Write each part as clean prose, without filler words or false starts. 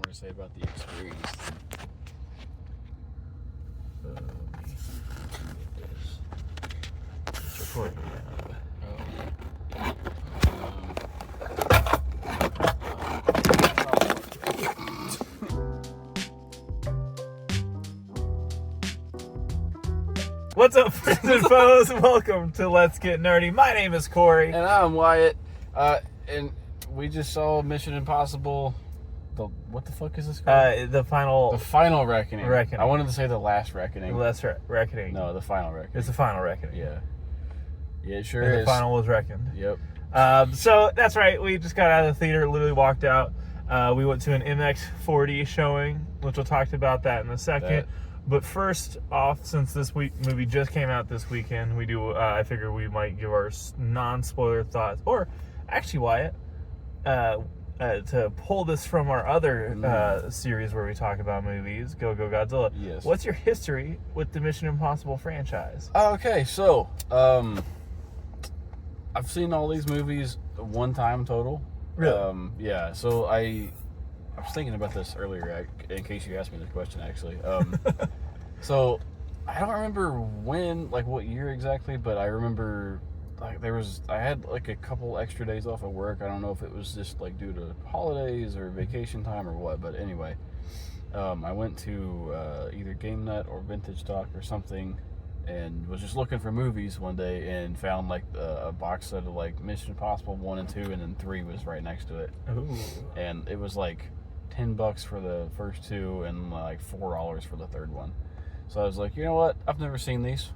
to say about the experience. It's recording now. What's up, friends and foes? Welcome to Let's Get Nerdy. My name is Corey. And I'm Wyatt. And we just saw Mission Impossible. What the fuck is this called? The final Reckoning. I wanted to say the last Reckoning. The last reckoning. No, the final Reckoning. It's the final reckoning. Yeah. Yeah, it sure and is. The final was reckoned. Yep. So that's right. We just got out of the theater, literally walked out. We went to an MX40 showing, which we'll talk about that in a second. But first off, since this movie just came out this weekend, I figured we might give our non-spoiler thoughts. Or, actually, Wyatt, to pull this from our other series where we talk about movies, Go Go Godzilla. Yes. What's your history with the Mission Impossible franchise? Okay, so I've seen all these movies one time total. Really? Yeah. So I was thinking about this earlier, in case you asked me the question, actually. So I don't remember what year exactly, but I remember I had like a couple extra days off of work. I don't know if it was just like due to holidays or vacation time or what, but anyway, I went to either GameNet or Vintage Stock or something, and was just looking for movies one day and found like a box set of like Mission Impossible 1 and 2, and then 3 was right next to it. Ooh. And it was like $10 for the first two and like $4 for the third one. So I was like, you know what? I've never seen these.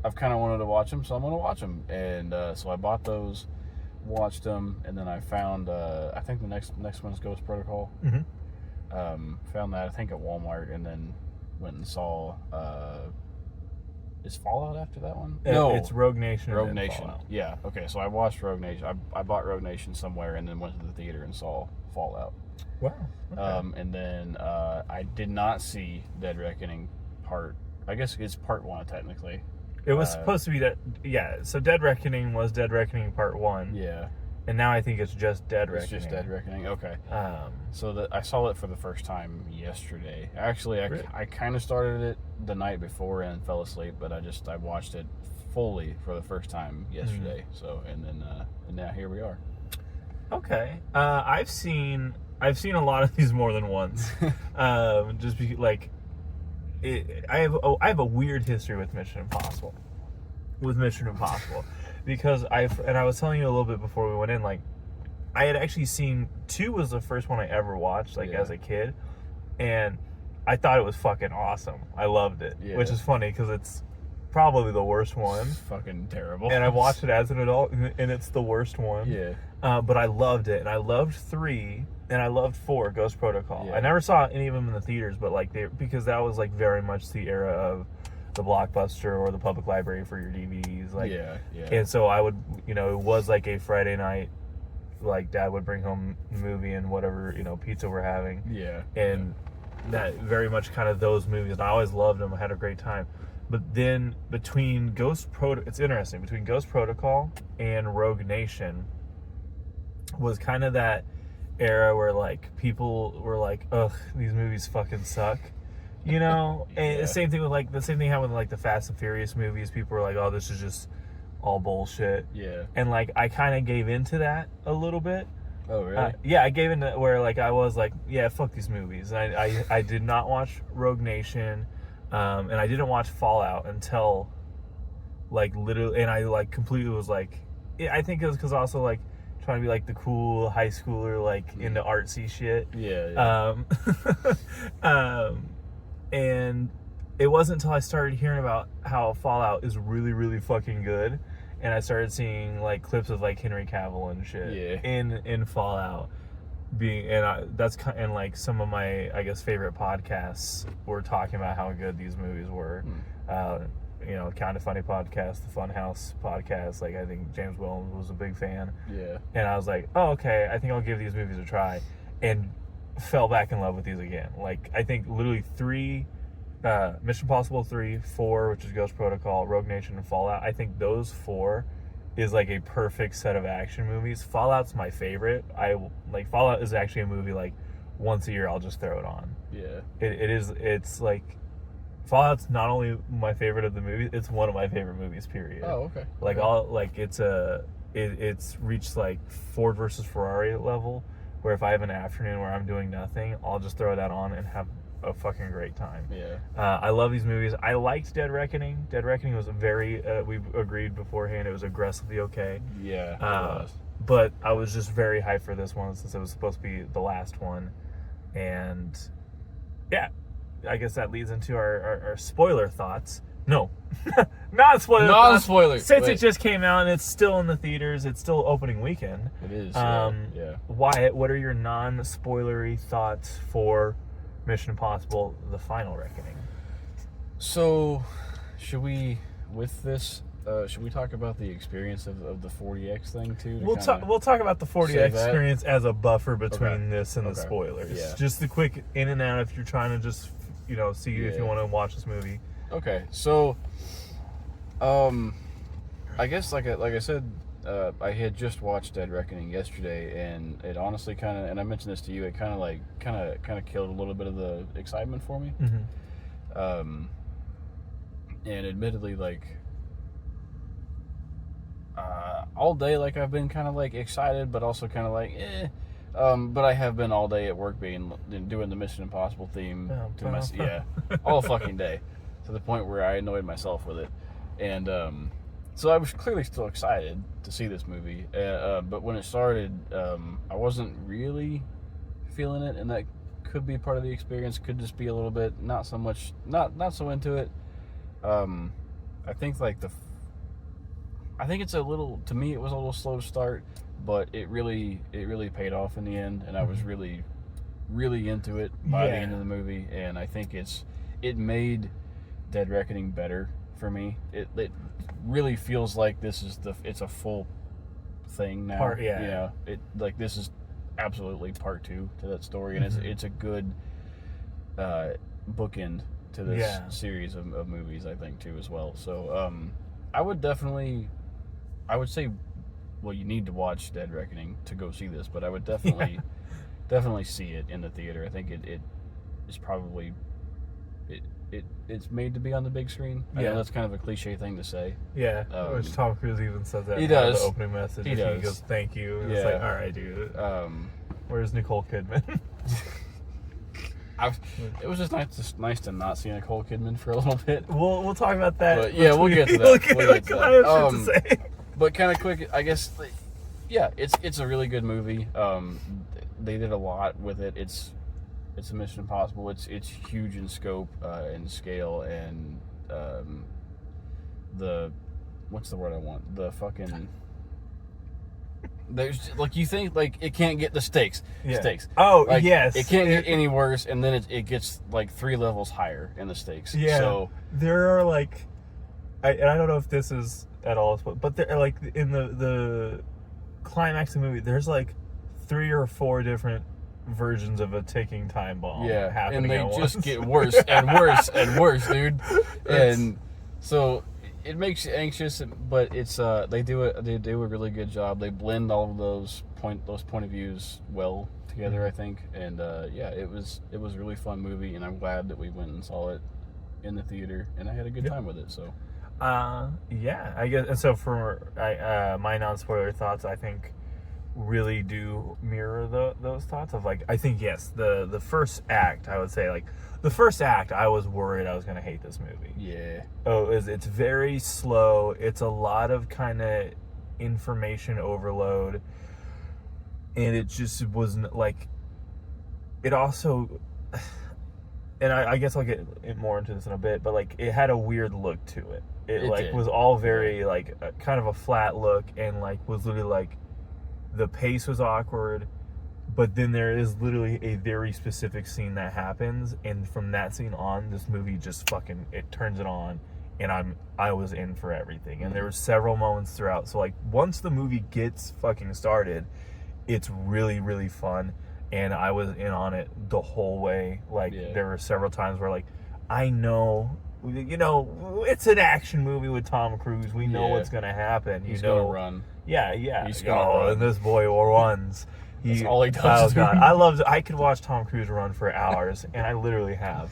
I've kind of wanted to watch them, so I'm going to watch them. And so I bought those, watched them, and then I found, I think the next one's Ghost Protocol. Mm-hmm. Found that, I think, at Walmart, and then went and saw, is Fallout after that one? No, it's Rogue Nation. Rogue Nation. Yeah, okay, so I watched Rogue Nation. I bought Rogue Nation somewhere and then went to the theater and saw Fallout. Wow. Okay. And then I did not see Dead Reckoning I guess it's part 1 technically. It was supposed to be that, yeah. So Dead Reckoning was Dead Reckoning Part 1. Yeah. And now I think it's just Dead Reckoning. It's just Dead Reckoning, okay. So I saw it for the first time yesterday. Actually, really? I kind of started it the night before and fell asleep, but I watched it fully for the first time yesterday. Mm-hmm. So, and then and now here we are. Okay. I've seen a lot of these more than once. Just because, like, I have a weird history with Mission Impossible. Because I was telling you a little bit before we went in, like, I had actually seen 2 was the first one I ever watched, like, as a kid, and I thought it was fucking awesome. I loved it, which is funny because it's probably the worst one. It's fucking terrible. And I watched it as an adult, and it's the worst one. Yeah. But I loved it, and I loved 3, and I loved 4, Ghost Protocol. Yeah. I never saw any of them in the theaters, but like because that was like very much the era of the Blockbuster or the public library for your DVDs. Like, yeah. And so I would, it was like a Friday night, like Dad would bring home the movie and whatever, pizza we're having. Yeah. And that very much kind of those movies, and I always loved them. I had a great time. But then it's interesting, between Ghost Protocol and Rogue Nation was kind of that era where like people were like, ugh, these movies fucking suck. And the same thing happened with like the Fast and Furious movies. People were like, oh, this is just all bullshit. Yeah. And like I kind of gave into that a little bit. Oh, really? Yeah, I gave into where like I was like, yeah, fuck these movies. And I did not watch Rogue Nation, and I didn't watch Fallout until like literally, and I like completely was like, I think it was because also like trying to be like the cool high schooler, like into artsy shit. Yeah. And it wasn't until I started hearing about how Fallout is really, really fucking good, and I started seeing like clips of like Henry Cavill and shit in Fallout, and like some of my, I guess, favorite podcasts were talking about how good these movies were. Kind of Funny podcast, the Funhouse podcast. Like, I think James Williams was a big fan. Yeah. And I was like, oh, okay, I think I'll give these movies a try. And fell back in love with these again. Like, I think literally 3, Mission Impossible 3, 4, which is Ghost Protocol, Rogue Nation, and Fallout. I think those 4 is like a perfect set of action movies. Fallout's my favorite. Fallout is actually a movie like once a year I'll just throw it on. Yeah. It's like Fallout's not only my favorite of the movies, it's one of my favorite movies, period. Oh, okay. Like Okay. it's reached like Ford versus Ferrari level, where if I have an afternoon where I'm doing nothing, I'll just throw that on and have a fucking great time. Yeah. I love these movies. I liked Dead Reckoning. Dead Reckoning was we agreed beforehand it was aggressively okay. Yeah. It was. But I was just very hyped for this one since it was supposed to be the last one. And yeah, I guess that leads into our spoiler thoughts. No, non-spoiler thoughts. Non-spoiler. Since Wait. it just came out and it's still in the theaters, it's still opening weekend. It is. Yeah. Wyatt, what are your non-spoilery thoughts for Mission Impossible: The Final Reckoning? So, should we talk about the experience of the 40X thing too? We'll talk about the 40X save that? experience as a buffer between Okay. this and the Okay. spoilers. Yeah. Just the quick in and out if you're trying to just see if you Yeah. want to watch this movie. Okay, so, I guess like I said, I had just watched Dead Reckoning yesterday, and it honestly kind of, and I mentioned this to you, it kind of killed a little bit of the excitement for me. Mm-hmm. And admittedly, like, all day, like, I've been kind of like excited, but also kind of like, eh. But I have been all day at work doing the Mission Impossible theme all fucking day, to the point where I annoyed myself with it, and so I was clearly still excited to see this movie, but when it started, I wasn't really feeling it, and that could be part of the experience. Could just be a little bit not so into it. I think I think it's a little, to me it was a little slow to start, but it really paid off in the end, and I was really into it by the end of the movie, and I think it made Dead Reckoning better for me. It really feels like it's a full thing now. This is absolutely part 2 to that story, and it's a good bookend to this series of movies, I think, too, as well. So I would say, well, you need to watch Dead Reckoning to go see this, but I would definitely see it in the theater. I think it is probably it's made to be on the big screen. I know that's kind of a cliche thing to say. Yeah, which Tom Cruise even says that. He in does. The opening message. He does. He goes, "Thank you." And Yeah. It's like, all right, dude. Where's Nicole Kidman? It was just nice to not see Nicole Kidman for a little bit. We'll talk about that. But, yeah, we'll get to that. We'll get to that. I have shit to say. But kind of quick, I guess. Yeah, it's a really good movie. They did a lot with it. It's a Mission Impossible. It's huge in scope and scale, and what's the word I want? The fucking. There's like, you think like it can't get the stakes. Oh, like, yes. It can't get any worse, and then it gets like 3 levels higher in the stakes. Yeah. So there are like, I don't know if this is at all, but there, like in the climax of the movie, there's like 3 or 4 different versions of a ticking time bomb. Happening, and they just once. get worse and worse and worse, dude. And so it makes you anxious, but it's they do a really good job. They blend all of those point of views well together, I think. And it was a really fun movie, and I'm glad that we went and saw it in the theater, and I had a good time with it. So I guess, and so for my non-spoiler thoughts, I think really do mirror those thoughts of, like, I think, yes, the first act, I would say, like, the first act, I was worried I was going to hate this movie. Yeah. It's very slow. It's a lot of kind of information overload, and it just wasn't, like, it also, and I guess I'll get more into this in a bit, but, like, it had a weird look to it. It like, did. was all very, like, kind of a flat look, and, like, was literally, like, the pace was awkward, but then there is literally a very specific scene that happens, and from that scene on, this movie just fucking, it turns it on, and I was in for everything. And there were several moments throughout, so, like, once the movie gets fucking started, it's really, really fun, and I was in on it the whole way. Like, there were several times where, like, I know, you know, it's an action movie with Tom Cruise, we know what's gonna happen. He's gonna run. Yeah. He's gonna run. And this boy runs. That's all he does. Oh god, I could watch Tom Cruise run for hours, and I literally have.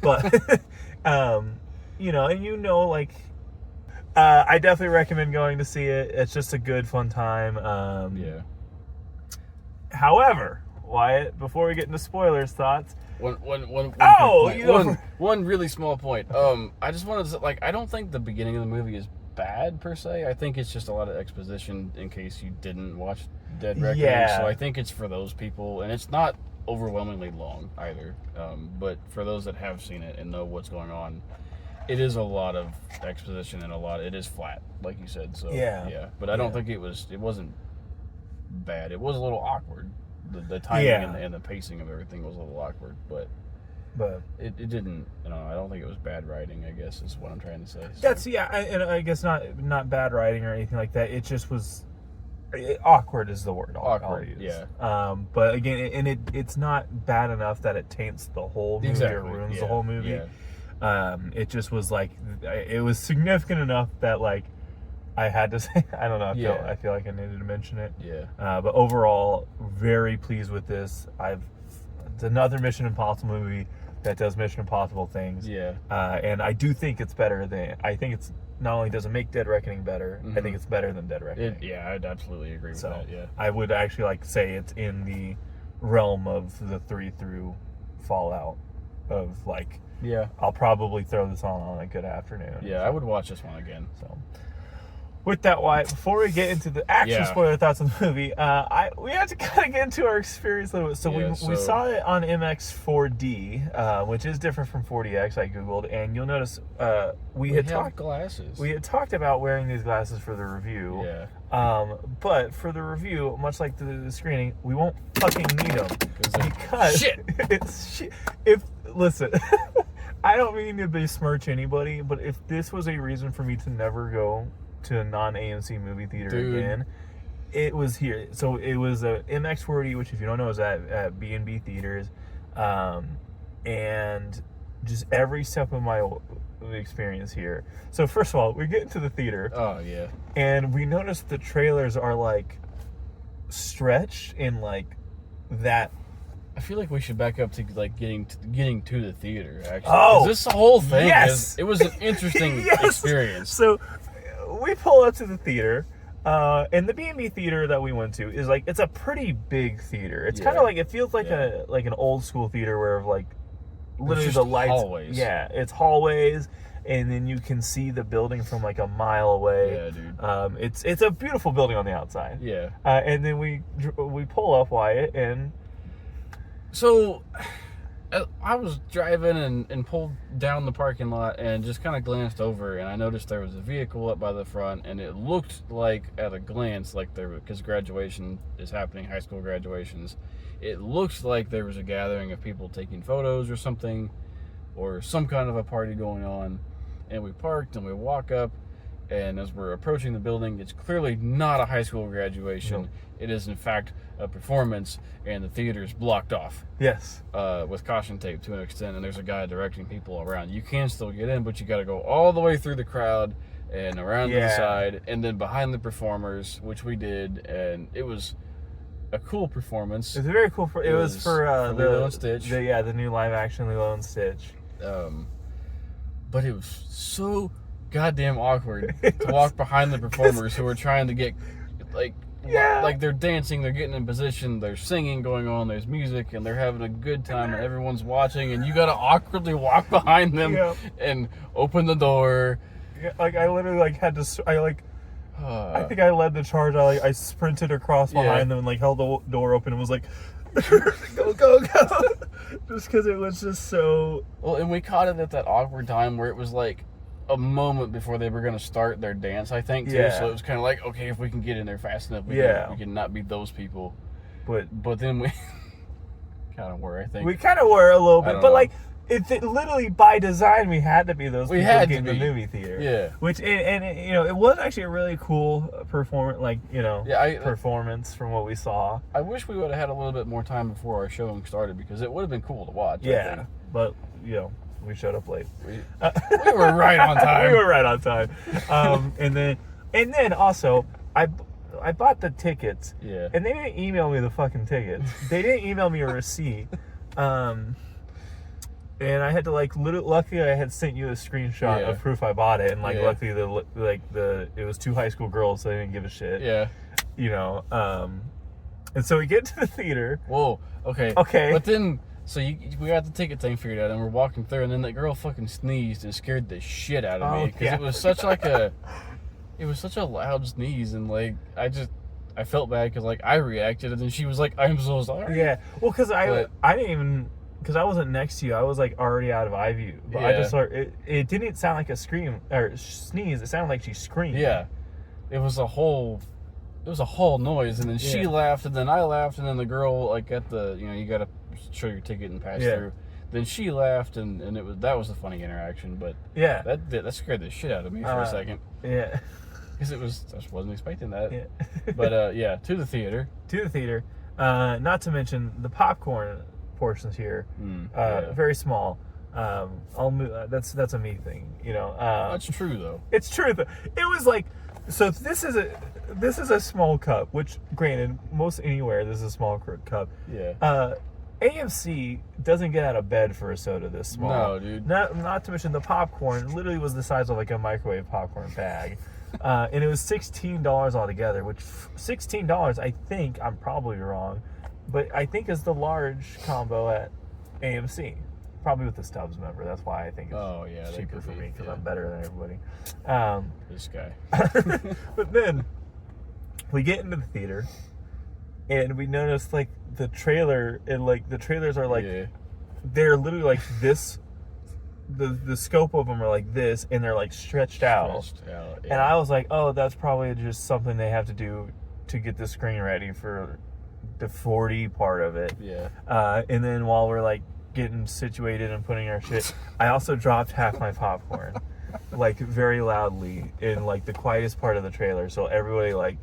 But, like, I definitely recommend going to see it. It's just a good, fun time. Yeah. However, Wyatt, before we get into spoilers, thoughts. One really small point. I just wanted to, like, I don't think the beginning of the movie is bad per se. I think it's just a lot of exposition in case you didn't watch Dead Reckoning. Yeah. So I think it's for those people, and it's not overwhelmingly long either. But for those that have seen it and know what's going on, it is a lot of exposition and it is flat, like you said. So yeah. But I don't think it wasn't bad. It was a little awkward. The timing and the pacing of everything was a little awkward, but it didn't. I don't think it was bad writing, I guess is what I'm trying to say. So. That's and I guess not bad writing or anything like that. It just was awkward is the word. I'll use. Yeah. But again, it's not bad enough that it taints the whole movie or ruins the whole movie. Yeah. It just was like it was significant enough that like I had to say. I don't know. I feel like I needed to mention it. Yeah. But overall, very pleased with this. It's another Mission Impossible movie that does Mission Impossible things. Yeah. And I do think it's better than. I think it's not only does it make Dead Reckoning better. Mm-hmm. I think it's better than Dead Reckoning. I'd absolutely agree with that. Yeah. I would actually like to say it's in the realm of the 3 through Fallout. Of like. Yeah. I'll probably throw this on a good afternoon. Yeah, I would watch this one again. So. With that, Wyatt, before we get into the actual spoiler thoughts on the movie, we had to kind of get into our experience a little bit. So we saw it on MX 4D, which is different from 4DX. I googled, and you'll notice we had talked glasses. We had talked about wearing these glasses for the review. Yeah. But for the review, much like the screening, we won't fucking need them because it's shit. Listen. I don't mean to besmirch anybody, but if this was a reason for me to never go to a non-AMC movie theater again, it was here. So it was a MX4D, which if you don't know is at B&B Theaters, and just every step of my experience here. So first of all, we get into the theater. Oh yeah. And we notice the trailers are like stretched in like that. I feel like we should back up to like getting to the theater. Actually, this whole thing it was an interesting yes. experience. So we pull up to the theater, and the B&B theater that we went to is like it's a pretty big theater. It's kind of like it feels like an old school theater where like literally the lights. Hallways. Yeah, it's hallways, and then you can see the building from like a mile away. Yeah, dude. It's a beautiful building on the outside. Yeah. And then we pull up, Wyatt, and. So, I was driving and pulled down the parking lot and just kind of glanced over, and I noticed there was a vehicle up by the front, and it looked like, at a glance, like because graduation is happening, high school graduations, it looked like there was a gathering of people taking photos or something, or some kind of a party going on, and we parked and we walk up, and as we're approaching the building, it's clearly not a high school graduation. No. It is, in fact, a performance, and the theater is blocked off. Yes. With caution tape to an extent, and there's a guy directing people around. You can still get in, but you got to go all the way through the crowd and around to the side, and then behind the performers, which we did, and it was a cool performance. It was very cool. It was for Lilo and Stitch. The new live action Lilo and Stitch. But it was so goddamn awkward to walk behind the performers who are trying to get like they're dancing, they're getting in position, there's singing going on, there's music, and they're having a good time, and everyone's watching, and you gotta awkwardly walk behind them and open the door. Yeah, like I literally like had to. I think I led the charge. I sprinted across behind them and like held the door open and was like, go, just because it was just so. Well, and we caught it at that awkward time where it was like a moment before they were going to start their dance, I think, too. So it was kind of like, okay, if we can get in there fast enough, we can not be those people. But then we kind of were, I think. We kind of were a little bit, but know. like it's lally by design we had to be those people in the movie theater. Yeah. Which and it was actually a really cool performance, performance from what we saw. I wish we would have had a little bit more time before our showing started because it would have been cool to watch. Yeah, but we showed up late. We were right on time. We were right on time. And then also I I bought the tickets, Yeah. and they didn't email me the fucking tickets. They didn't email me a receipt. And I had to luckily I had sent you a screenshot Yeah. of proof I bought it, and Yeah. luckily it was 2 high school girls, so they didn't give a shit. Yeah. You know, and so we get to the theater. Whoa. Okay. Okay. But then, so we got the ticket thing figured out, and we're walking through, and then that girl fucking sneezed and scared the shit out of me because yeah. it was such it was such a loud sneeze, and like I felt bad because like I reacted, and then she was like, "I'm so sorry." Yeah. Well, because I But- didn't even, because I wasn't next to you. I was like already out of eye view. But I Yeah. just saw it didn't sound like a scream or sneeze. It sounded like she screamed. Yeah. It was a whole noise, and then she Yeah. laughed, and then I laughed, and then the girl like at the you gotta show your ticket and pass Yeah. through. Then she laughed, and that was a funny interaction, but Yeah. that scared the shit out of me for a second Yeah. because I just wasn't expecting that. Yeah. But yeah, to the theater. To the theater. Not to mention the popcorn portions here. Yeah. Very small. I'll move. That's a me thing. You know. That's true though. It's true. It was like, so this is a small cup, which granted, most anywhere this is a small cup. Yeah. AMC doesn't get out of bed for a soda this small. No, dude. Not to mention the popcorn literally was the size of like a microwave popcorn bag. And it was $16 altogether, which $16, I think, I'm probably wrong, but I think is the large combo at AMC. Probably with the Stubbs member. That's why I think it's Oh yeah, that cheaper could for be, me, because yeah. I'm better than everybody. This guy. But then we get into the theater and we notice like the trailer, and like the trailers are like, Yeah. they're literally like this, the scope of them are like this, and they're like stretched out. Stretched out, And yeah. I was like, oh, that's probably just something they have to do to get the screen ready for the 4D part of it. Yeah. And then while we're like getting situated and putting our shit, I also dropped half my popcorn, like very loudly in like the quietest part of the trailer. So everybody like,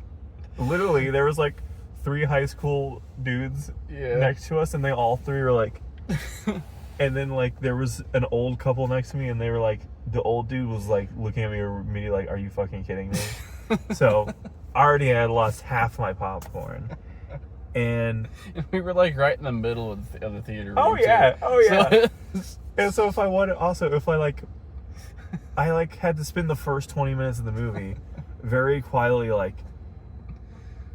literally there was like 3 high school dudes Yeah. next to us, and they all 3 were like, and then like there was an old couple next to me, and they were like, the old dude was like looking at me immediately like, are you fucking kidding me? So already I had lost half my popcorn. And We were like right in the middle of the theater. Oh, room, too. yeah. Oh, yeah. So, And so if I wanted, also if I had to spend the first 20 minutes of the movie very quietly like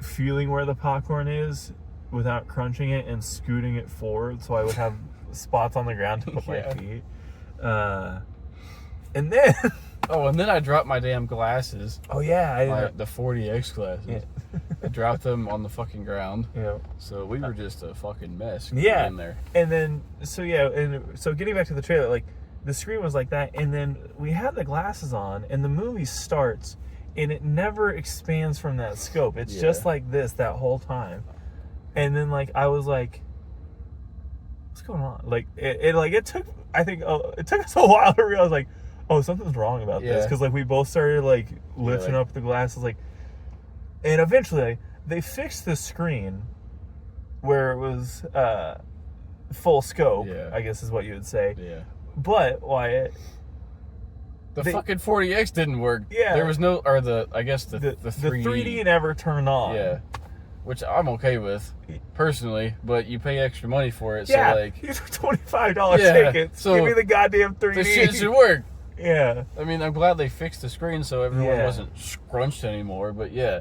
feeling where the popcorn is without crunching it and scooting it forward so I would have spots on the ground to put my Yeah. feet. And then oh, and then I dropped my damn glasses, oh yeah, the 40X glasses. Yeah. I dropped them on the fucking ground. you know. So we were just a fucking mess Yeah. in there. And then, so getting back to the trailer, like, the screen was like that, and then we had the glasses on, and the movie starts, and it never expands from that scope. It's Yeah. just like this that whole time. And then, like, I was like, what's going on? Like, it took, I think, it took us a while to realize, like, oh, something's wrong about this. Yeah. Because, like, we both started, like, lifting like- up the glasses, like, and eventually, they fixed the screen where it was full scope, Yeah. I guess is what you would say. Yeah. But Wyatt, The They- fucking 40X didn't work. Yeah. There was no, or I guess the the 3D never turned on. Yeah. Which I'm okay with, personally, but you pay extra money for it, Yeah, so like, these are $25 Yeah, tickets. so Give me the goddamn 3D. the shit should work. Yeah. I mean, I'm glad they fixed the screen so everyone Yeah. wasn't scrunched anymore, but yeah,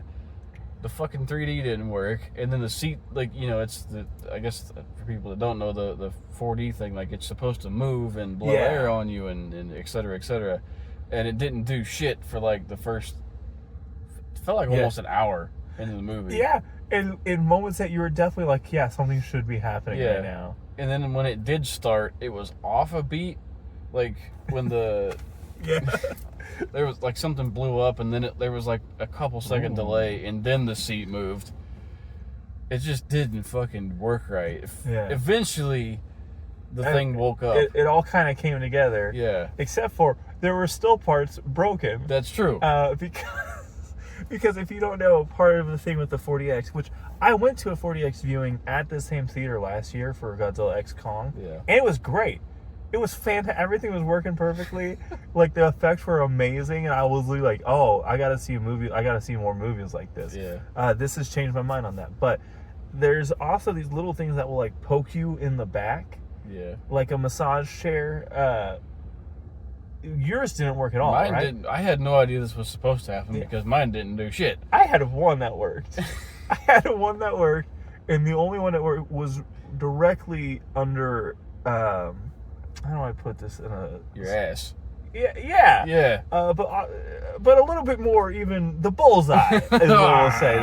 the fucking 3D didn't work, and then the seat, like, it's I guess for people that don't know, the 4D thing, like, it's supposed to move and blow Yeah. air on you and et cetera, and it didn't do shit for like the first, it felt like Yeah. almost an hour into the movie. Yeah. And in moments that you were definitely like, yeah, something should be happening Yeah. right now. And then when it did start, it was off a beat, like when the Yeah. there was like something blew up, and then there was like a couple second Ooh. delay, and then the seat moved. It just didn't fucking work right. Yeah. Eventually, the And thing woke up. It all kind of came together. Yeah, Except for there were still parts broken. that's true. Because if you don't know, part of the thing with the 40X, which I went to a 40X viewing at the same theater last year for Godzilla X Kong, Yeah. and it was great. It was fantastic. Everything was working perfectly. Like, the effects were amazing, and I was really like, oh, I gotta see a movie. I gotta see more movies like this. Yeah. This has changed my mind on that. But there's also these little things that will like poke you in the back, Yeah. like a massage chair. Yours didn't work at all, Mine right? didn't. I had no idea this was supposed to happen because mine didn't do shit. I had one that worked. I had one that worked, and the only one that worked was directly under. How do I put this in a Your ass. Yeah. Yeah. But a little bit more even the bullseye is what we'll say.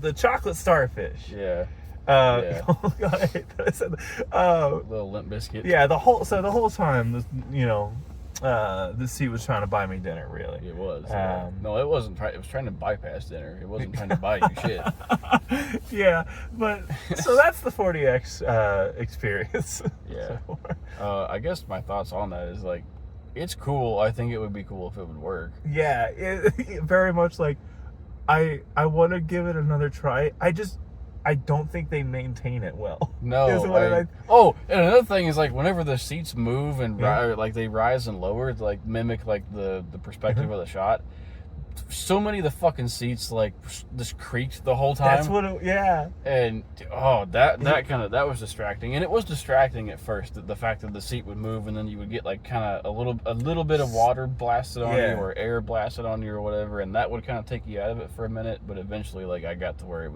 The chocolate starfish. Yeah. Yeah. Oh God, I hate that I said that. Little Limp Biscuit. Yeah, the whole time, the seat was trying to buy me dinner. Really, It was. No, it wasn't. It was trying to bypass dinner. It wasn't trying to buy you shit. Yeah, but so that's the 40X experience. Yeah. I guess my thoughts on that is like, it's cool. I think it would be cool if it would work. Yeah, very much like I want to give it another try. I don't think they maintain it well. No. And another thing is like whenever the seats move and like they rise and lower, to like mimic like the perspective of the shot. So many of the fucking seats like just creaked the whole time. That's what. Yeah. And that was distracting, and it was distracting at first. The fact that the seat would move, and then you would get like kind of a little bit of water blasted on you or air blasted on you or whatever, and that would kind of take you out of it for a minute. But eventually, like I got to where it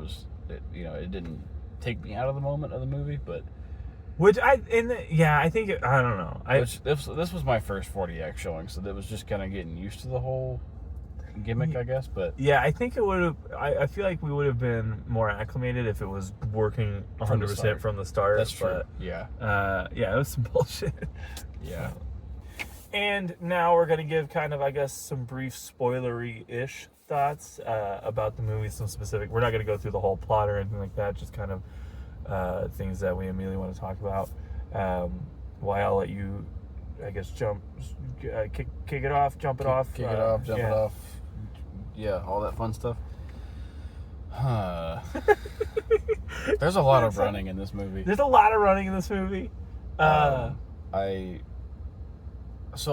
didn't take me out of the moment of the movie, but. I think I don't know. This was my first 40X showing, so that was just kind of getting used to the whole gimmick, I guess. But yeah, I think it would have. I feel like we would have been more acclimated if it was working 100% from the start. That's true. But, yeah. Yeah, it was some bullshit. Yeah. And now we're gonna give kind of, I guess, some brief spoilery-ish thoughts about the movie. Some specific. We're not gonna go through the whole plot or anything like that. Just kind of things that we immediately want to talk about. Why I'll let you, I guess, kick it off, jump it off. Kick it off, jump it off. Yeah, all that fun stuff. There's a lot of running in this movie. There's a lot of running in this movie. So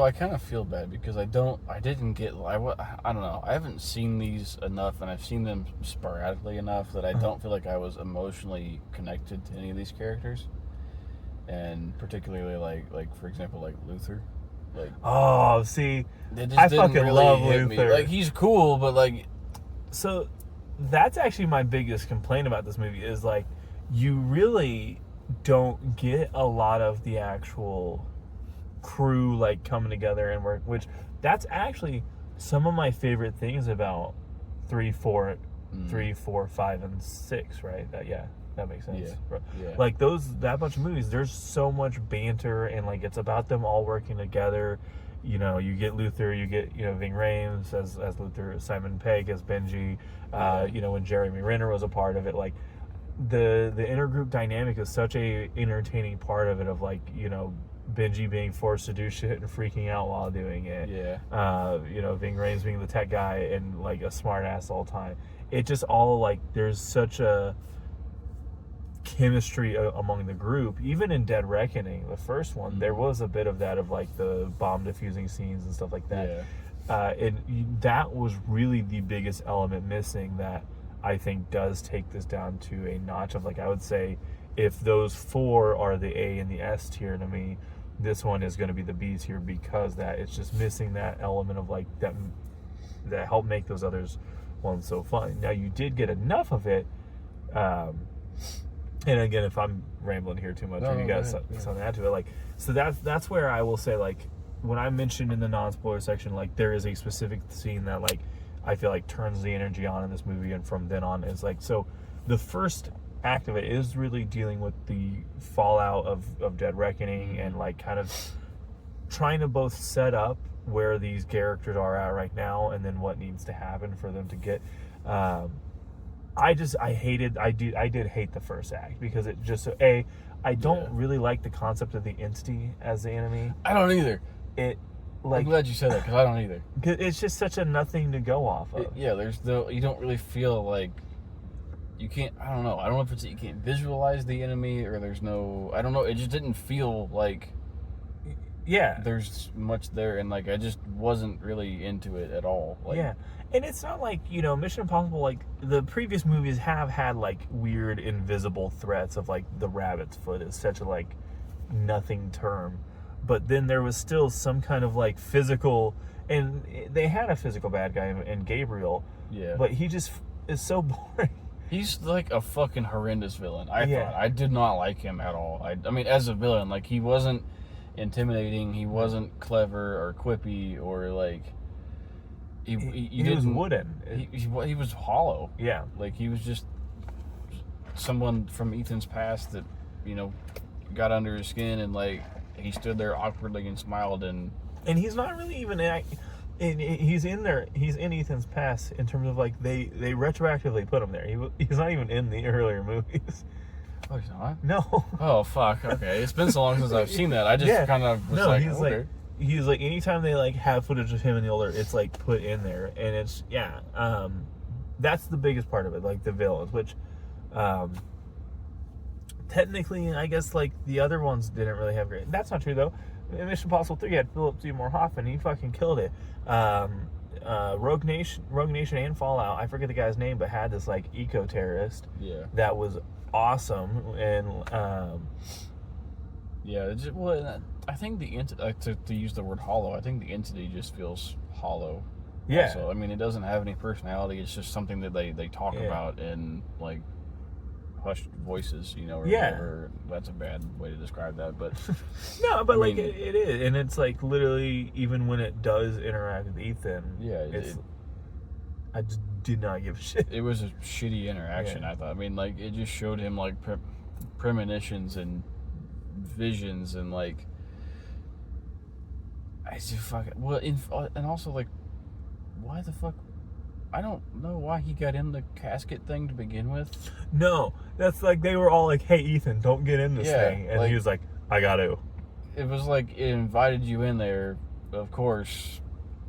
I kind of feel bad because I don't know. I haven't seen these enough, and I've seen them sporadically enough that I don't feel like I was emotionally connected to any of these characters, and particularly like for example, like Luther. Like, oh, see, I fucking really love hit Luther. Me. Like, he's cool, but like, so that's actually my biggest complaint about this movie is like, you really don't get a lot of the actual crew like coming together and work, which that's actually some of my favorite things about 3, 4, 5, and 6. Right? That makes sense. Yeah. Like that bunch of movies, there's so much banter and like it's about them all working together. You know, you get Luther, you get Ving Rhames as Luther, Simon Pegg as Benji. When Jeremy Renner was a part of it, like the intergroup dynamic is such a entertaining part of it. Of like Benji being forced to do shit and freaking out while doing it. Yeah. Ving Rhames being the tech guy and like a smart ass all the time. It just all like there's such a chemistry among the group. Even in Dead Reckoning, the first one, there was a bit of that of like the bomb defusing scenes and stuff like that. Yeah. That was really the biggest element missing that I think does take this down to a notch of like, I would say if those 4 are the A and the S tier to me, this one is going to be the B tier because that it's just missing that element of like that helped make those others ones so fun. Now you did get enough of it, and again, if I'm rambling here too much, or you got something to add to it, like, so that's where I will say, like, when I mentioned in the non-spoiler section, like, there is a specific scene that, like, I feel like turns the energy on in this movie, and from then on, it's like, so the first act of it is really dealing with the fallout of Dead Reckoning and, like, kind of trying to both set up where these characters are at right now and then what needs to happen for them to get I did hate the first act because it just I don't really like the concept of the entity as the enemy. I don't either. I'm glad you said that because I don't either. It's just such a nothing to go off of. You don't really feel like you can't. I don't know if it's that you can't visualize the enemy or there's no. I don't know. It just didn't feel like Yeah. there's much there, and like I just wasn't really into it at all. Like, Yeah. And it's not like, Mission Impossible, like, the previous movies have had, like, weird invisible threats of, like, the rabbit's foot is such a, like, nothing term. But then there was still some kind of, like, physical, and they had a physical bad guy in Gabriel, yeah. but he just is so boring. He's like a fucking horrendous villain. Yeah. I did not like him at all. I mean, as a villain, like he wasn't intimidating. He wasn't clever or quippy or like. You He was didn't. wooden. He was hollow. Yeah. Like he was just someone from Ethan's past that, got under his skin and like he stood there awkwardly and smiled and. And he's not really even he's in there. He's in Ethan's past in terms of like they retroactively put him there. He's not even in the earlier movies. Oh, he's not? No. Oh, fuck. Okay. It's been so long since I've seen that. I just kind of was like, he's okay. he's like anytime they like have footage of him in the older, it's like put in there, and it's that's the biggest part of it, like the villains, which technically I guess like the other ones didn't really have great. That's not true though. In Mission Impossible 3 had Philip Seymour Hoffman. He fucking killed it. Rogue Nation and Fallout, I forget the guy's name, but had this like eco terrorist that was awesome. And I think the entity, to use the word hollow, I think the entity just feels hollow. Yeah. Also. I mean, it doesn't have any personality. It's just something that they talk about in like hushed voices, or whatever. That's a bad way to describe that, but no, but it is, and it's like literally even when it does interact with Ethan, I just did not give a shit. It was a shitty interaction. I thought. I mean, like it just showed him like premonitions and visions and like I just and also like why the fuck. I don't know why he got in the casket thing to begin with. No, that's like they were all like, "Hey, Ethan, don't get in this thing," and he was like, "I got to." It was like it invited you in there. Of course,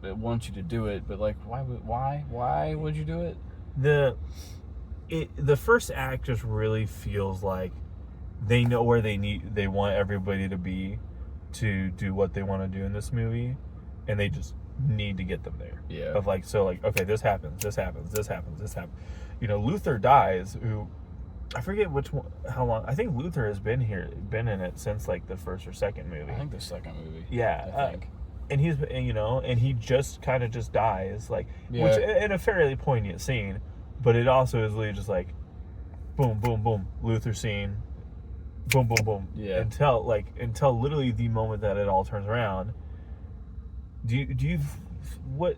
it wants you to do it, but like, why would you do it? The first act just really feels like they know where they want everybody to be to do what they want to do in this movie, and they just need to get them there. Yeah. Of like, so like, okay, this happens. Luther dies, who I forget how long. I think Luther has been in it since like the first or second movie. I think the second movie. Yeah. I think. And he's, and he just kind of just dies, like, which in a fairly poignant scene, but it also is literally just like, boom, boom, boom, Luther scene, boom, boom, boom. Yeah. Until literally the moment that it all turns around. Do you what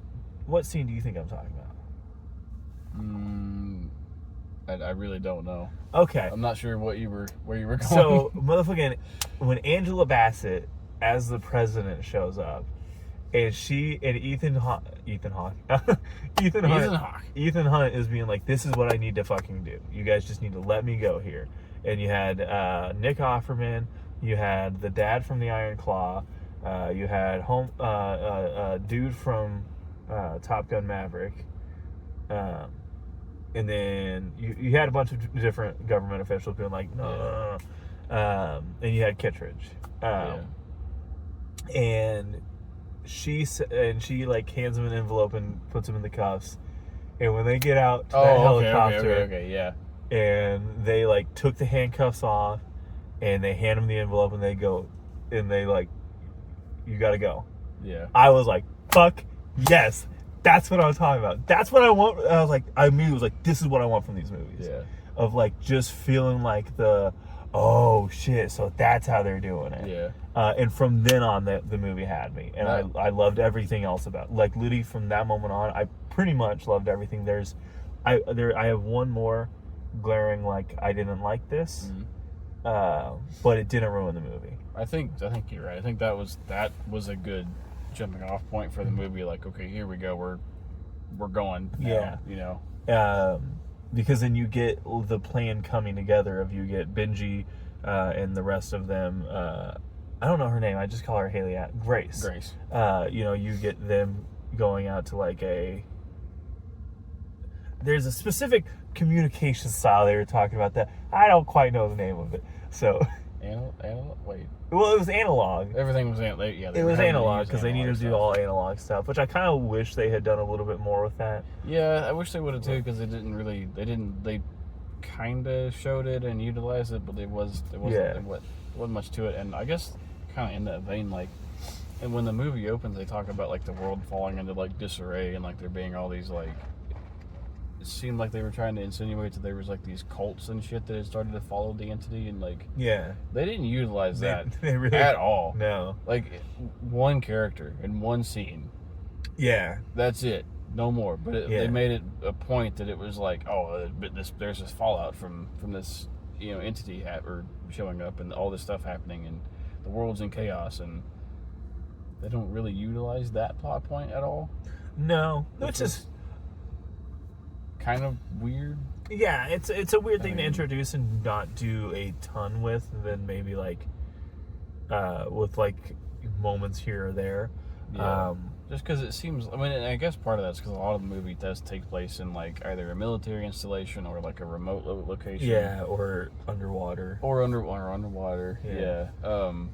scene do you think I'm talking about? I really don't know. Okay. I'm not sure where you were going. So, motherfucking, when Angela Bassett as the president shows up, and Ethan Hunt is being like, "This is what I need to fucking do. You guys just need to let me go here." And you had Nick Offerman, you had the dad from the Iron Claw. You had dude from Top Gun Maverick, and then you had a bunch of different government officials being like, no. And you had Kittredge, and she like hands him an envelope and puts him in the cuffs, and when they get out to that helicopter, and they like took the handcuffs off, and they hand him the envelope, and they go, and they like, you gotta go. Yeah. I was like, fuck yes. That's what I was talking about. That's what I want. I was like, I immediately was like, this is what I want from these movies. Yeah. Of like just feeling like oh shit, so that's how they're doing it. Yeah. And from then on, the movie had me. And I loved everything else about it. Like literally from that moment on, I pretty much loved everything. I have one more glaring like I didn't like this. But it didn't ruin the movie. I think you're right. I think that was a good jumping off point for the movie. Like, okay, here we go. We're going now, because then you get the plan coming together of you get Benji and the rest of them. I don't know her name. I just call her Grace. You get them going out to like there's a specific communication style they were talking about that I don't quite know the name of it. So Wait. Well, it was analog. Everything was It was analog because they needed to do all analog stuff, which I kind of wish they had done a little bit more with that. Yeah, I wish they would have too, because they kind of showed it and utilized it, but there wasn't much to it. And I guess kind of in that vein, like, and when the movie opens, they talk about like the world falling into like disarray and like there being all these like. It seemed like they were trying to insinuate that there was like these cults and shit that had started to follow the entity, and like they didn't utilize that they really, at all. No, like one character in one scene. Yeah, that's it. No more. But they made it a point that it was like, but there's this fallout from this entity or showing up and all this stuff happening and the world's in chaos, and they don't really utilize that plot point at all. No, which is kind of weird. Yeah, it's a weird thing to introduce and not do a ton with, than maybe like with like moments here or there. Yeah. Just because it seems, I mean, I guess part of that's because a lot of the movie does take place in like either a military installation or like a remote location. Yeah, or underwater. Or underwater. Yeah.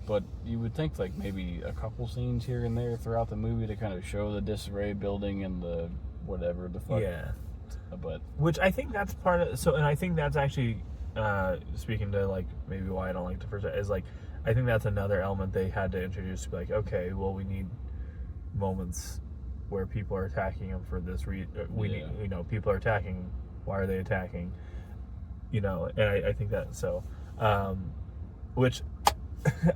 But you would think like maybe a couple scenes here and there throughout the movie to kind of show the disarray building and the whatever the fuck. Yeah. But which I think that's part of, so, and I think that's actually speaking to like maybe why I don't like the first is like I think that's another element they had to introduce to be like, okay, well, we need moments where people are attacking them for this need, people are attacking, why are they attacking, and I think that, so which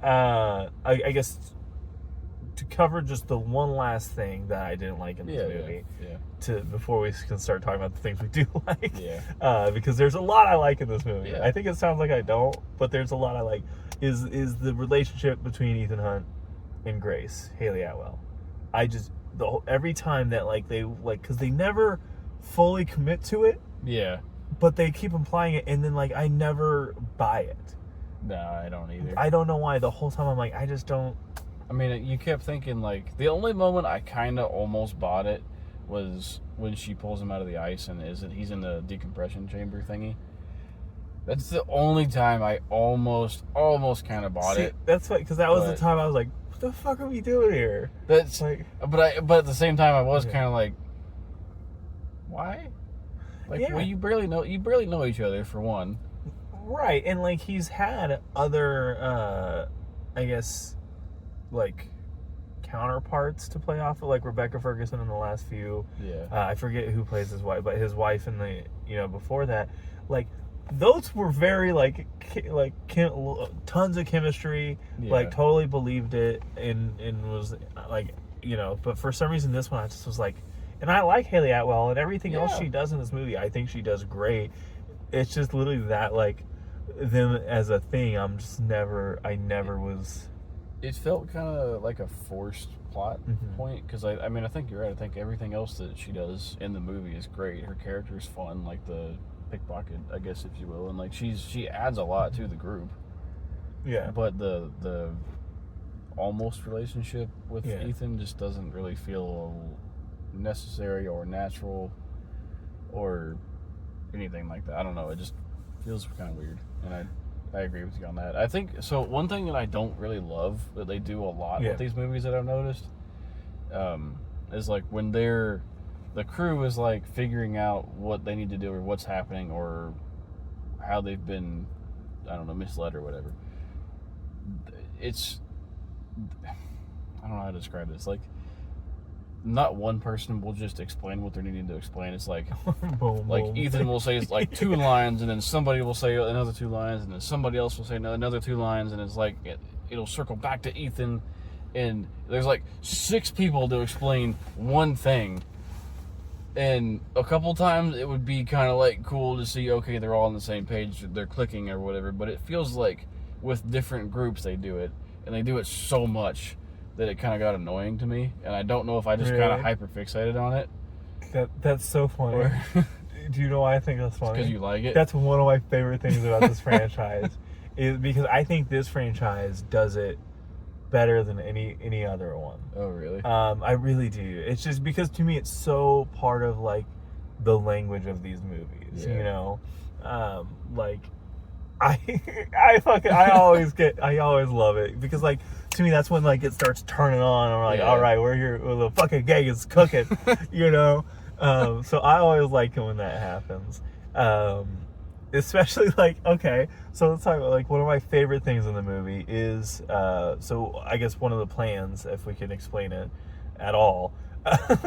I guess to cover just the one last thing that I didn't like in this movie, before we can start talking about the things we do like, because there's a lot I like in this movie. I think it sounds like I don't, but there's a lot I like. Is the relationship between Ethan Hunt and Grace Haley Atwell. I just every time that like they like, because they never fully commit to it. Yeah. But they keep implying it, and then like I never buy it. No, I don't either. I don't know why. The whole time I'm like, I just don't. I mean, you kept thinking like the only moment I kind of almost bought it was when she pulls him out of the ice and he's in the decompression chamber thingy. That's the only time I almost kind of bought it. That's what, because that was the time I was like, what the fuck are we doing here? That's like, but at the same time I was kind of like, why? Like, well, you barely know each other for one. Right, and like he's had other, I guess, like counterparts to play off of, like Rebecca Ferguson in the last few. Yeah. I forget who plays his wife, but his wife in the before that, like. Those were very tons of chemistry, like totally believed it, and was like, but for some reason this one I just was like, and I like Haley Atwell and everything else she does in this movie, I think she does great. It's just literally that, like, them as a thing, I never was. It felt kind of like a forced plot point, because I mean I think you're right. I think everything else that she does in the movie is great. Her character's fun, like the pickpocket, I guess, if you will, and like she adds a lot to the group. Yeah. But the almost relationship with Ethan just doesn't really feel necessary or natural or anything like that. I don't know. It just feels kind of weird, and I agree with you on that. I think so. One thing that I don't really love that they do a lot with these movies that I've noticed is like when the crew is like figuring out what they need to do or what's happening or how they've been, I don't know, misled or whatever. It's, I don't know how to describe this. Like, not one person will just explain what they're needing to explain. It's like, Ethan will say like 2 lines, and then somebody will say another 2 lines, and then somebody else will say another 2 lines, and it's like it'll circle back to Ethan, and there's like 6 people to explain one thing. And a couple times it would be kind of like cool to see, okay, they're all on the same page, they're clicking or whatever, but it feels like with different groups they do it, and they do it so much that it kind of got annoying to me, and I don't know if I just kind of hyper fixated on it. That's so funny. Do you know why I think that's funny? Because you like it? That's one of my favorite things about this franchise, is because I think this franchise does it better than any other one. Oh, really? I really do. It's just because to me it's so part of like the language of these movies, like I always love it because like to me that's when like it starts turning on. I'm like, Yeah. all right, we're here. Well, the fucking gang is cooking, you know. So I always like it when that happens. Especially like, okay, so let's talk about like one of my favorite things in the movie is so I guess one of the plans, if we can explain it at all,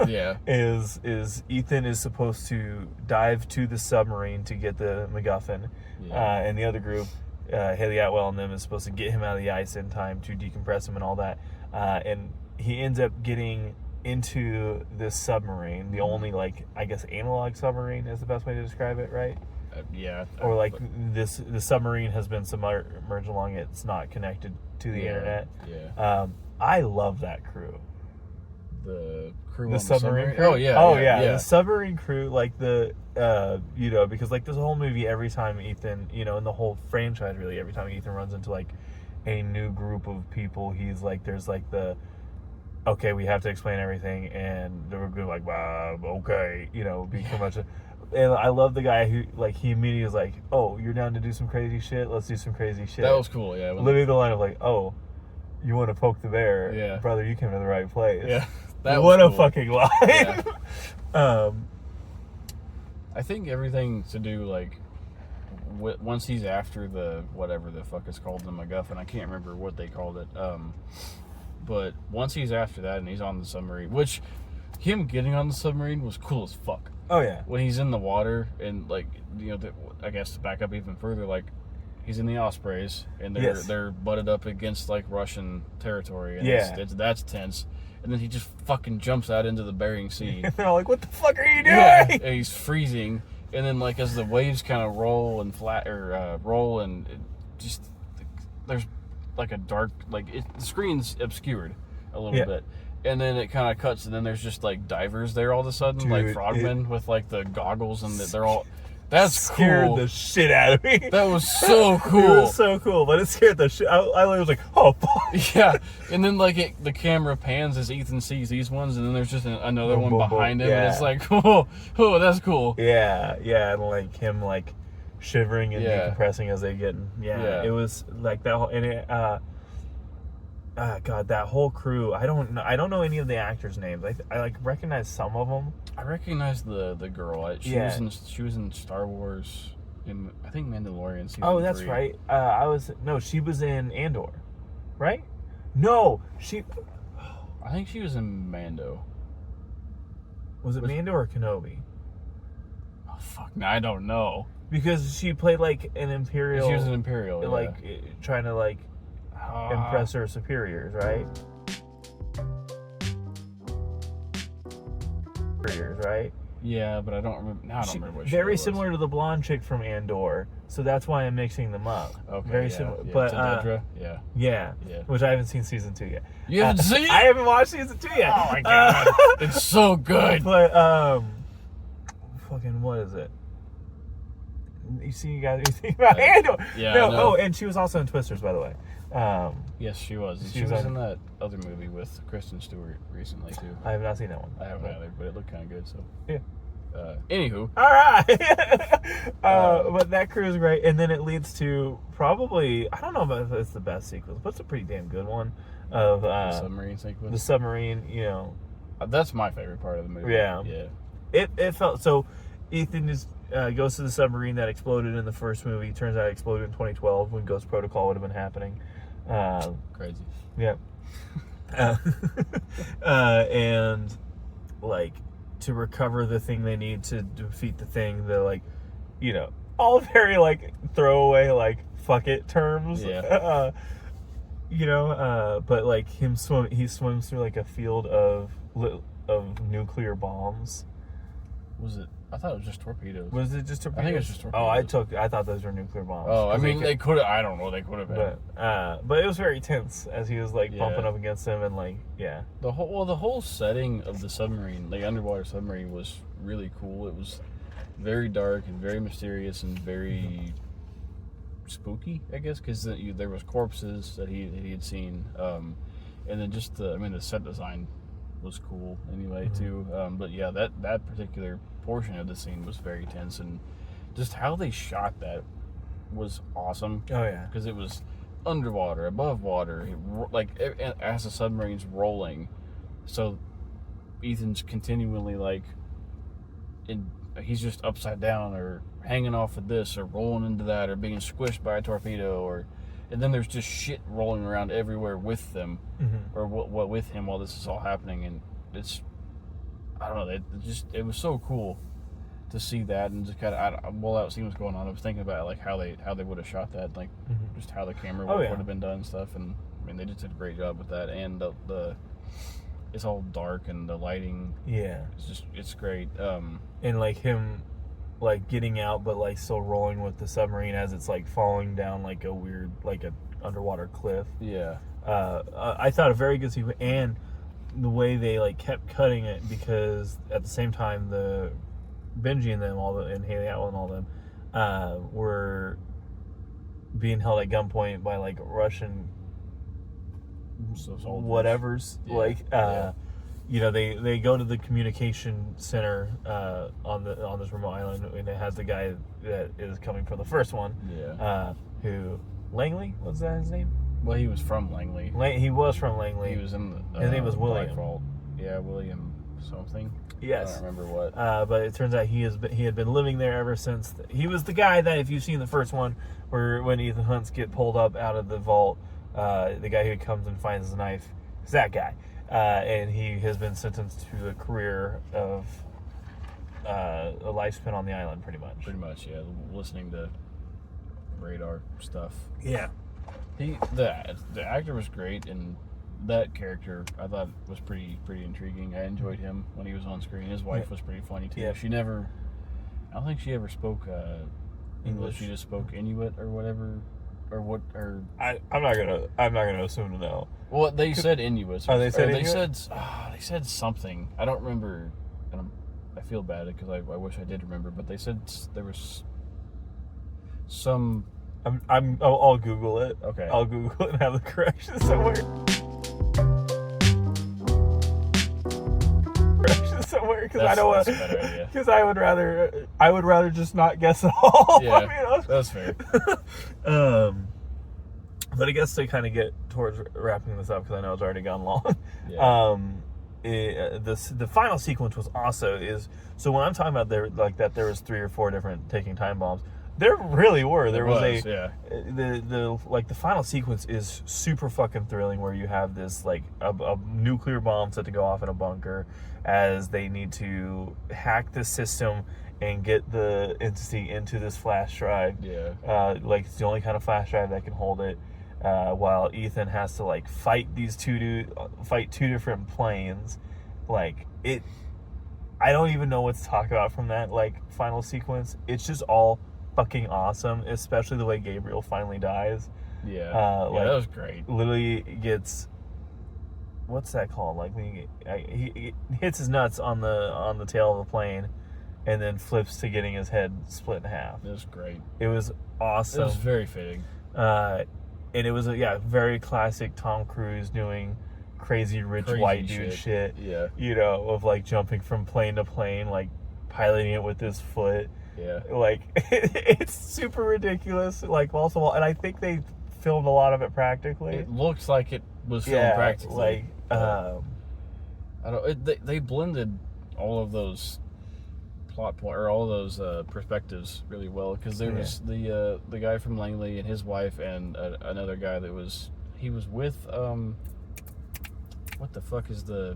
Yeah. is Ethan is supposed to dive to the submarine to get the MacGuffin, Yeah. and the other group, Haley Atwell and them, is supposed to get him out of the ice in time to decompress him and all that, and he ends up getting into this submarine, the only like I guess analog submarine is the best way to describe it, right? Yeah. Or like the submarine has been submerged along it. It's not connected to the Yeah, internet. Yeah. I love that crew. The crew The on submarine crew. Oh yeah. Oh yeah. yeah. The submarine crew, like the you know, because like this whole movie, every time Ethan, you know, in the whole franchise, really, every time Ethan runs into like a new group of people, he's like, there's like the okay, we have to explain everything, and they were good, like, okay, you know, be pretty much. And I love the guy who, like, he immediately was like, oh, you're down to do some crazy shit? Let's do some crazy shit. That was cool. Yeah. Literally the line of, like, oh, you want to poke the bear? Yeah. Brother, you came to the right place. Yeah. That What was a cool. fucking line. Yeah. I think everything to do like once he's after the whatever the fuck is called the MacGuffin. I can't remember what they called it. But once he's after that and he's on the submarine, which him getting on the submarine was cool as fuck. Oh, yeah. When he's in the water and like you know, I guess to back up even further, like he's in the Ospreys and they're butted up against like Russian territory. And Yeah. that's tense. And then he just fucking jumps out into the Bering Sea. And they're all like, what the fuck are you doing? Yeah, and he's freezing. And then like as the waves kind of roll and roll and it just there's like a dark the screen's obscured a little bit. And then it kind of cuts, and then there's just like divers there all of a sudden, Dude, like frogmen with like the goggles, and they're all. That's scared cool. the shit out of me. That was so cool. It was so cool, but it scared the shit. I literally was like, oh, fuck. Yeah, and then like the camera pans as Ethan sees these ones, and then there's just another Boom, one boom, boom. behind him, Yeah. and it's like, oh, that's cool. Yeah, and like him like shivering and decompressing as they get. Yeah, it was like that whole and it. God, that whole crew. I don't know any of the actors' names. I like recognize some of them. I recognize the girl. She was in Star Wars. In I think Mandalorian season. Oh, that's 3. right. She was in Andor, right? No, she. I think she was in Mando. Was it Mando or Kenobi? Oh fuck, now I don't know. Because she played like an Imperial. She was an Imperial, like trying to like impress her superiors, right? Right? Yeah, but I don't remember. Now I don't remember what she very was. similar to the blonde chick from Andor, so that's why I'm mixing them up. Okay, very similar, yeah, but to Dedra, yeah. Which I haven't seen season 2 yet. You haven't seen it? I haven't watched season 2 yet. Oh my god, it's so good. But fucking what is it? You think about Andor? Yeah. No. No. Oh, and she was also in Twisters, by the way. Yes, she was. She was in that other movie with Kristen Stewart recently too. I have not seen that one. I haven't either, but it looked kind of good. So yeah. Anywho. All right. But that crew is great, and then it leads to probably I don't know if it's the best sequence, but it's a pretty damn good one of the submarine sequence. The submarine, you know. That's my favorite part of the movie. Yeah. Yeah. It felt so. Ethan just goes to the submarine that exploded in the first movie. Turns out it exploded in 2012 when Ghost Protocol would have been happening. Crazy. Yeah. And like to recover the thing they need to defeat the thing, they're like, you know, all very like throwaway like fuck it terms. Yeah. You know, but like he swims through like a field of nuclear bombs. Was it? I thought it was just torpedoes. Was it just torpedoes? I think it was just torpedoes. Oh, I thought those were nuclear bombs. Oh, I mean, they could have. I don't know. They could have been. But it was very tense as he was like Yeah. bumping up against him and like The whole setting of the submarine, the underwater submarine, was really cool. It was very dark and very mysterious and very spooky, I guess, because there was corpses that he had seen, and then just the set design was cool anyway too. But yeah, that particular portion of the scene was very tense, and just how they shot that was awesome Oh yeah. because it was underwater, above water, like as the submarine's rolling, so Ethan's continually like he's just upside down or hanging off of this or rolling into that or being squished by a torpedo and then there's just shit rolling around everywhere with them or what with him while this is all happening, and it's I don't know, it was so cool to see that and just kind of while I was seeing what's going on, I was thinking about like how they would have shot that, like just how the camera would have been done and stuff, and I mean they just did a great job with that, and the it's all dark and the lighting, it's great. And like him like getting out but like still rolling with the submarine as it's like falling down like a weird like a underwater cliff. I thought a very good sequence, and the way they like kept cutting it, because at the same time the Benji and them and Haley Atwell and all them were being held at gunpoint by like Russian whatever's you know, they go to the communication center on this remote island, and it has the guy that is coming from the first one, who Langley, what's that his name? Well, he was from Langley. He was from Langley. He was in the his name was William. Black Vault. Yeah, William something. Yes, I don't remember what. But it turns out he had been living there ever since. He was the guy that, if you've seen the first one, where when Ethan Hunt's get pulled up out of the vault, the guy who comes and finds the knife is that guy, and he has been sentenced to a career of a life spent on the island, pretty much. Pretty much, yeah. Listening to radar stuff. Yeah. The actor was great, and that character I thought was pretty intriguing. I enjoyed him when he was on screen. His wife was pretty funny too. Yeah. I don't think she ever spoke English. She just spoke Inuit or whatever, I'm not gonna assume to know. Well, they said Inuit. Oh, they said Inuit? They said something. I don't remember, and I feel bad because I wish I did remember. But they said there was some. I'll Google it. Okay. I'll Google it and have the correction somewhere. Because I don't want. Because I would rather just not guess at all. Yeah, I mean, that's fair. But I guess to kind of get towards wrapping this up, because I know it's already gone long. Yeah. The final sequence was also so when I'm talking about there was 3 or 4 different ticking time bombs. There really were. There was the final sequence is super fucking thrilling, where you have this like a nuclear bomb set to go off in a bunker as they need to hack the system and get the entity into this flash drive. Yeah. Like it's the only kind of flash drive that can hold it. While Ethan has to like fight two different planes. Like it, I don't even know what to talk about from that like final sequence. It's just all fucking awesome, especially the way Gabriel finally dies. Yeah, that was great. Literally gets, what's that called? Like when he hits his nuts on the tail of the plane, and then flips to getting his head split in half. It was great. It was awesome. It was very fitting. And it was very classic Tom Cruise doing crazy white dude shit. Yeah. You know, of like jumping from plane to plane, like piloting it with his foot. Yeah. Like, it's super ridiculous, like, also, and I think they filmed a lot of it practically. It looks like it was filmed practically. Like, they blended all of those all those perspectives really well, because there was the guy from Langley and his wife and another guy that was with, what the fuck is the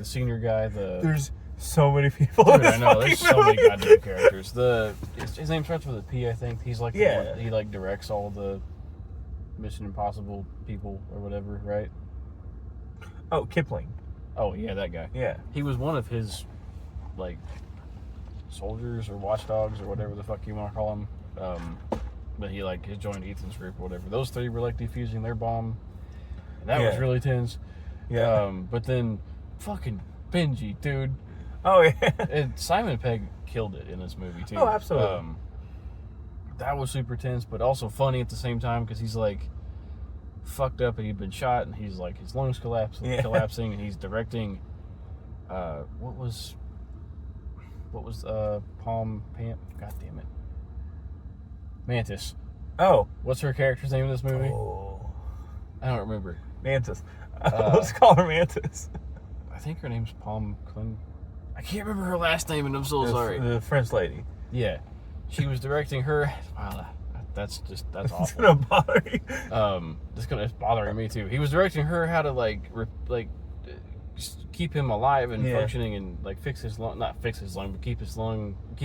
senior guy, there's so many people. Dude, I know, there's so many goddamn characters. His name starts with a P, I think. He's like he like directs all the Mission Impossible people or whatever, right? Oh, Kipling. Oh yeah, that guy. Yeah. He was one of his like soldiers or watchdogs or whatever the fuck you want to call him. But he joined Ethan's group or whatever. Those 3 were like defusing their bomb. And that was really tense. Yeah. But then fucking Benji, dude. Oh yeah. And Simon Pegg killed it in this movie too. Oh, absolutely. That was super tense, but also funny at the same time, because he's like fucked up and he'd been shot, and he's like his lungs collapsing, and he's directing. What was Palm Pam? God damn it. Mantis. Oh. What's her character's name in this movie? Oh. I don't remember. Mantis. Let's call her Mantis. I think her name's Palm Clem. I can't remember her last name, and I'm so sorry. The French lady. Yeah, she was directing her. Wow, that's awful. It's gonna bother you. It's bothering me too. He was directing her how to just keep him alive and functioning and like fix his lung, not fix his lung, but keep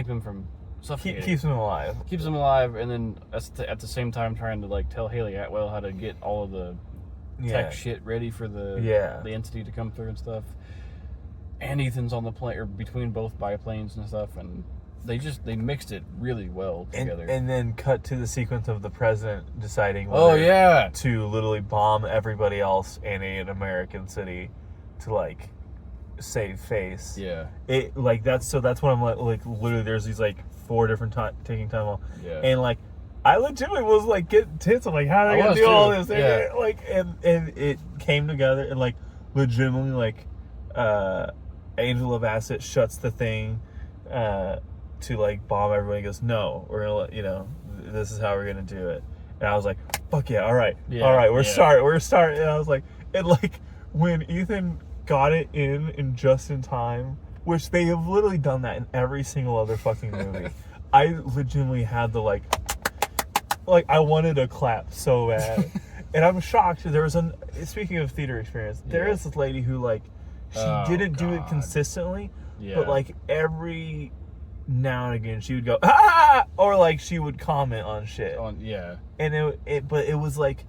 him from suffocating. Keeps him alive. Keeps him alive, and then at the same time trying to like tell Haley Atwell how to get all of the tech shit ready for the entity to come through and stuff. And Ethan's on the plane, or between both biplanes and stuff, and they mixed it really well together. And then cut to the sequence of the president deciding to literally bomb everybody else in an American city to like save face. Yeah. That's what I'm like literally there's these like 4 different taking time off. Yeah. And like I legitimately was like getting tense. I'm like, how are they gonna do all this? Yeah. And it came together and like legitimately like Angela Bassett shuts the thing to like bomb everybody. Goes, no, we're gonna this is how we're gonna do it. And I was like, fuck yeah, all right, we're starting. And I was like, and like when Ethan got it in just in time, which they have literally done that in every single other fucking movie. I legitimately had the like I wanted to clap so bad. And I'm shocked. Speaking of theater experience, there is this lady who like she didn't do it consistently, but like every now and again she would go or like she would comment on shit. And but it was like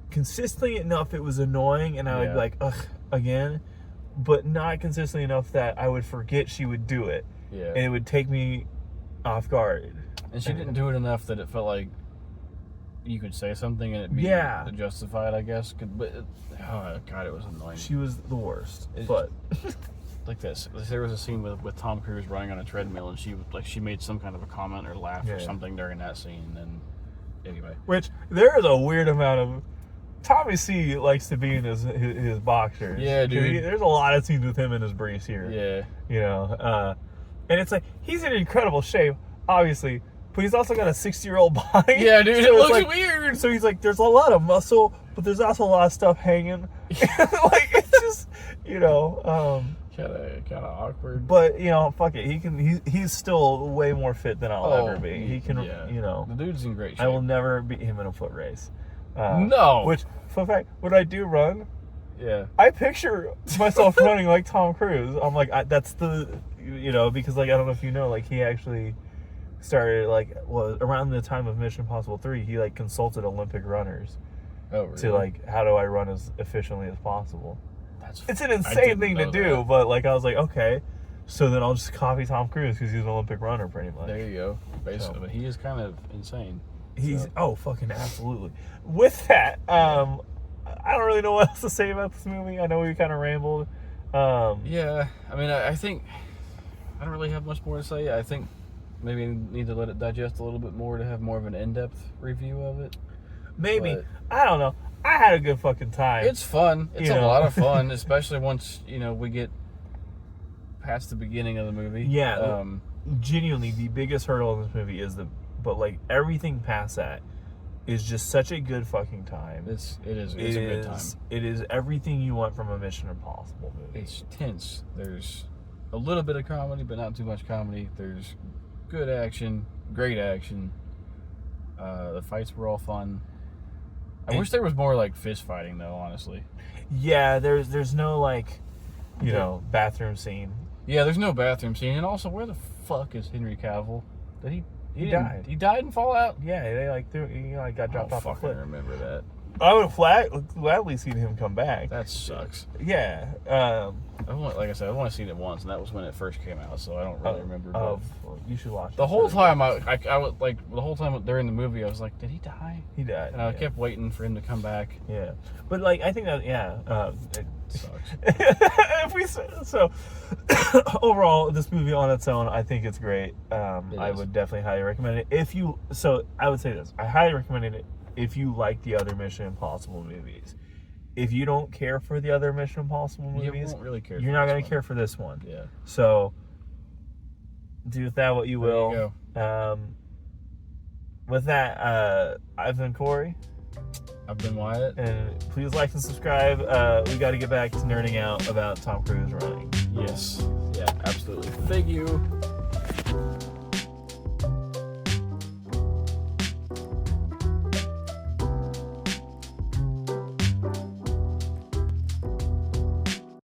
consistently enough it was annoying, and I would be like, ugh, again, but not consistently enough that I would forget she would do it. Yeah. And it would take me off guard. And she didn't do it enough that it felt like you could say something and it'd be justified, I guess. But God, it was annoying. She was the worst. Like this, there was a scene with Tom Cruise running on a treadmill, and she made some kind of a comment or laugh or something during that scene. And anyway, which there is a weird amount of Tommy C likes to be in his boxers. Yeah, dude. There's a lot of scenes with him in his briefs here. Yeah. And it's like he's in incredible shape, obviously. But he's also got a 60-year-old body. Yeah, dude, so it looks like, weird. So he's like, there's a lot of muscle, but there's also a lot of stuff hanging. Like, it's just, kind of awkward. But, fuck it. He's still way more fit than I'll ever be. He can, The dude's in great shape. I will never beat him in a foot race. No. Which, fun fact, when I do run, I picture myself running like Tom Cruise. I'm like, that's the, because, like, I don't know if you know, like, he actually started around the time of Mission Impossible 3, he like consulted Olympic runners to like, how do I run as efficiently as possible. It's an insane thing to do, but like I was like, okay, so then I'll just copy Tom Cruise because he's an Olympic runner pretty much. There you go, basically. But he is kind of insane. He's fucking absolutely. With that, I don't really know what else to say about this movie. I know we kind of rambled. I mean, I think I don't really have much more to say. I think maybe I need to let it digest a little bit more to have more of an in-depth review of it. Maybe. But I don't know. I had a good fucking time. It's fun. It's a lot of fun, especially once, we get past the beginning of the movie. Yeah. Genuinely, the biggest hurdle in this movie is but like everything past that is just such a good fucking time. It's a good time. It is everything you want from a Mission Impossible movie. It's tense. There's a little bit of comedy, but not too much comedy. There's good action, great action. The fights were all fun. I wish there was more like fist fighting though, honestly. Yeah, there's no like, bathroom scene. Yeah, there's no bathroom scene, and also where the fuck is Henry Cavill? Did he died? He died in Fallout. Yeah, they got dropped off a cliff. I remember that. I would have gladly seen him come back. That sucks. Yeah. Like I said, I've only seen it once, and that was when it first came out, so I don't really remember. Well, you should watch it. The whole time I was like, the whole time during the movie, I was like, did he die? He died. And I kept waiting for him to come back. Yeah, but like I think that it sucks. So overall, this movie on its own, I think it's great. I would definitely highly recommend it. I would say this: I highly recommend it if you like the other Mission Impossible movies. If you don't care for the other Mission Impossible movies, you won't really care. You're not going to care for this one. Yeah. So do with that what you will. There you go. with that, I've been Corey. I've been Wyatt. And please like and subscribe. We got to get back to nerding out about Tom Cruise running. Yes. Yeah, absolutely. Thank you.